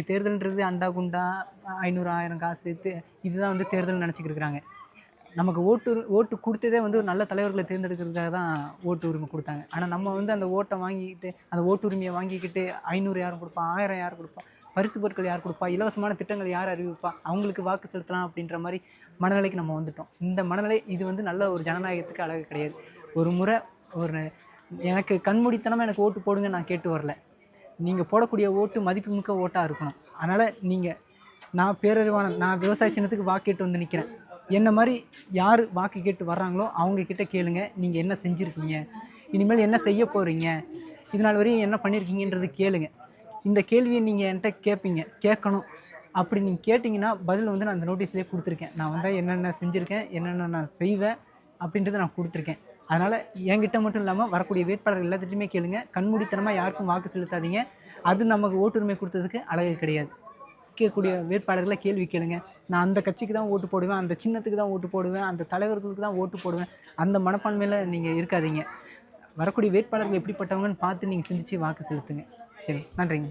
தேர்தல்ன்றது அண்டா குண்டா 500 1000 காசு இதுதான் வந்து தேர்தல்னு நினச்சிக்கிட்டு இருக்கிறாங்க. நமக்கு ஓட்டு கொடுத்ததே வந்து ஒரு நல்ல தலைவர்களை தேர்ந்தெடுக்கிறதுக்காக தான் ஓட்டு உரிமை கொடுத்தாங்க. ஆனால் நம்ம வந்து அந்த ஓட்டை வாங்கிக்கிட்டு அந்த ஓட்டு உரிமையை வாங்கிக்கிட்டு 500 யார் கொடுப்பா, 1000 யார் கொடுப்பா, பரிசு பொருட்கள் யார் கொடுப்பா, இலவசமான திட்டங்கள் யார் அறிவிப்பா, அவங்களுக்கு வாக்கு செலுத்தலாம் அப்படின்ற மாதிரி மனநிலைக்கு நம்ம வந்துட்டோம். இந்த மனநிலை இது வந்து நல்ல ஒரு ஜனநாயகத்துக்கு அழகு கிடையாது. ஒரு முறை ஒரு எனக்கு கண்மூடித்தனமாக எனக்கு ஓட்டு போடுங்க நான் கேட்டு வரல. நீங்கள் போடக்கூடிய ஓட்டு மதிப்புமிக்க ஓட்டாக இருக்கணும். அதனால் நான் பேரறிவாளன், நான் விவசாய சின்னத்துக்கு வாக்கு கேட்டு வந்து நிற்கிறேன். என்ன மாதிரி யார் வாக்கு கேட்டு வர்றாங்களோ அவங்கக்கிட்ட கேளுங்க, நீங்கள் என்ன செஞ்சுருக்கீங்க, இனிமேல் என்ன செய்ய போகிறீங்க, இது நாள் வரையும் என்ன பண்ணியிருக்கீங்கன்றது கேளுங்க. இந்த கேள்வியை நீங்கள் என்கிட்ட கேட்கணும். அப்படி நீங்கள் கேட்டிங்கன்னா பதில் வந்து நான் அந்த நோட்டீஸ்லேயே கொடுத்துருக்கேன். நான் வந்து என்னென்ன செஞ்சுருக்கேன், என்னென்ன நான் செய்வேன் அப்படின்றத நான் கொடுத்துருக்கேன். அதனால் என்கிட்ட மட்டும் இல்லாமல் வரக்கூடிய வேட்பாளர்கள் எல்லாத்துட்டையுமே கேளுங்க. கண்மூடித்தனமாக யாருக்கும் வாக்கு செலுத்தாதீங்க. அது நமக்கு ஓட்டுரிமை கொடுத்ததுக்கு அழகு கிடையாது. கேட்கக்கூடிய வேட்பாளர்களை கேள்வி கேளுங்க. நான் அந்த கட்சிக்கு தான் ஓட்டு போடுவேன், அந்த சின்னத்துக்கு தான் ஓட்டு போடுவேன், அந்த தலைவர்களுக்கு தான் ஓட்டு போடுவேன், அந்த மனப்பான்மையில் நீங்கள் இருக்காதீங்க. வரக்கூடிய வேட்பாளர்கள் எப்படிப்பட்டவங்கன்னு பார்த்து நீங்கள் சிந்திச்சு வாக்கு செலுத்துங்க. சரி, நன்றிங்க.